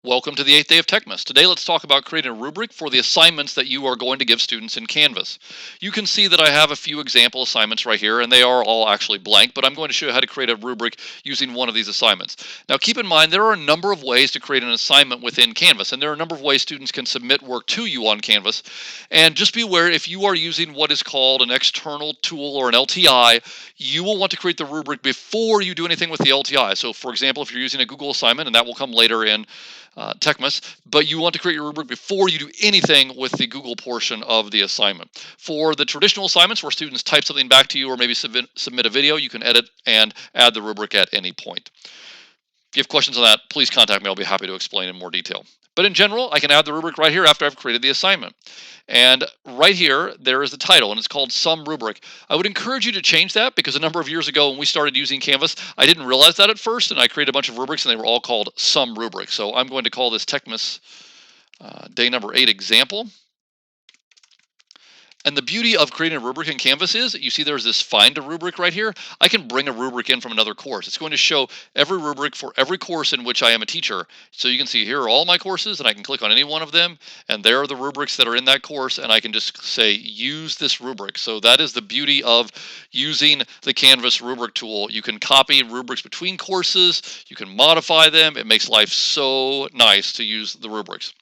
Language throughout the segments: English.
Welcome to the 8th day of Techmas. Today let's talk about creating a rubric for the assignments that you are going to give students in Canvas. You can see that I have a few example assignments right here, and they are all actually blank, but I'm going to show you how to create a rubric using one of these assignments. Now keep in mind there are a number of ways to create an assignment within Canvas, and there are a number of ways students can submit work to you on Canvas. And just be aware, if you are using what is called an external tool or an LTI, you will want to create the rubric before you do anything with the LTI. So for example, if you're using a Google assignment, and that will come later in Techmas, but you want to create your rubric before you do anything with the Google portion of the assignment. For the traditional assignments where students type something back to you or maybe submit a video, you can edit and add the rubric at any point. If you have questions on that, please contact me. I'll be happy to explain in more detail. But in general, I can add the rubric right here after I've created the assignment. And right here, there is the title, and it's called Some Rubric. I would encourage you to change that because a number of years ago when we started using Canvas, I didn't realize that at first, and I created a bunch of rubrics, and they were all called Some Rubric. So I'm going to call this Techmas day number 8 example. And the beauty of creating a rubric in Canvas is, you see there's this find a rubric right here. I can bring a rubric in from another course. It's going to show every rubric for every course in which I am a teacher. So you can see here are all my courses, and I can click on any one of them, and there are the rubrics that are in that course, and I can just say use this rubric. So that is the beauty of using the Canvas rubric tool. You can copy rubrics between courses, you can modify them. It makes life so nice to use the rubrics.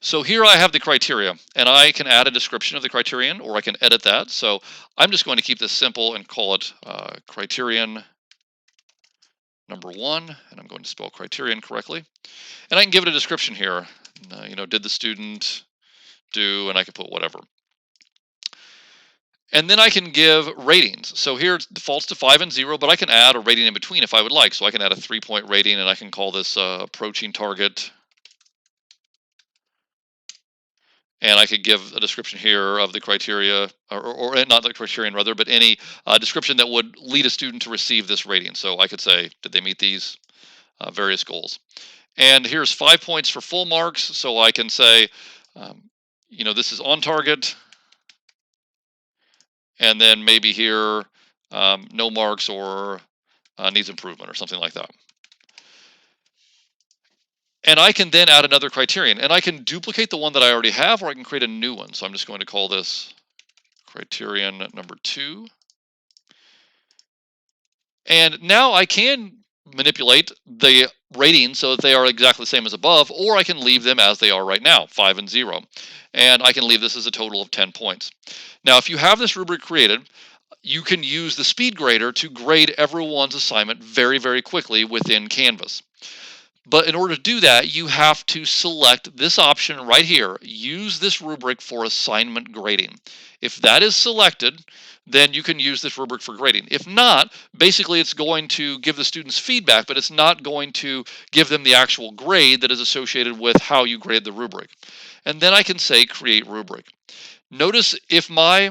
So here I have the criteria, and I can add a description of the criterion, or I can edit that. So I'm just going to keep this simple and call it criterion number 1, and I'm going to spell criterion correctly. And I can give it a description here. Did the student do, and I can put whatever. And then I can give ratings. So here it defaults to 5 and 0, but I can add a rating in between if I would like. So I can add a 3-point rating, and I can call this approaching target. And I could give a description here of the criteria, or not the criterion rather, but any description that would lead a student to receive this rating. So I could say, did they meet these various goals? And here's 5 points for full marks. So I can say, this is on target. And then maybe here, no marks or needs improvement or something like that. And I can then add another criterion, and I can duplicate the one that I already have, or I can create a new one. So I'm just going to call this criterion number 2. And now I can manipulate the ratings so that they are exactly the same as above, or I can leave them as they are right now, 5 and 0. And I can leave this as a total of 10 points. Now, if you have this rubric created, you can use the speed grader to grade everyone's assignment very, very quickly within Canvas. But in order to do that, you have to select this option right here, use this rubric for assignment grading. If that is selected, then you can use this rubric for grading. If not, basically it's going to give the students feedback, but it's not going to give them the actual grade that is associated with how you grade the rubric. And then I can say create rubric. Notice if my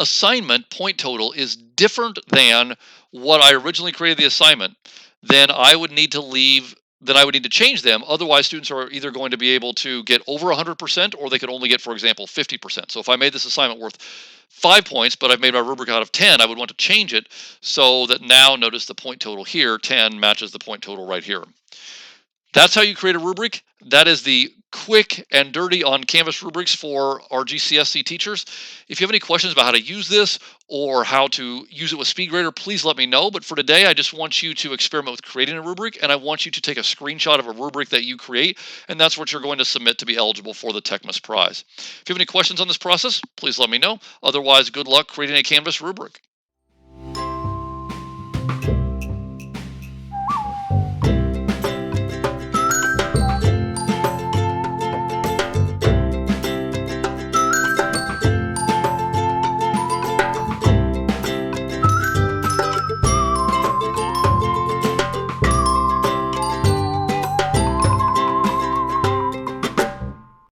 assignment point total is different than what I originally created the assignment, then I would need to change them. Otherwise, students are either going to be able to get over 100%, or they could only get, for example, 50%. So if I made this assignment worth 5 points, but I've made my rubric out of 10, I would want to change it so that now notice the point total here, 10, matches the point total right here. That's how you create a rubric. That is the quick and dirty on Canvas rubrics for our GCSC teachers. If you have any questions about how to use this or how to use it with SpeedGrader, please let me know. But for today, I just want you to experiment with creating a rubric, and I want you to take a screenshot of a rubric that you create, and that's what you're going to submit to be eligible for the Techmas prize. If you have any questions on this process, please let me know. Otherwise, good luck creating a Canvas rubric.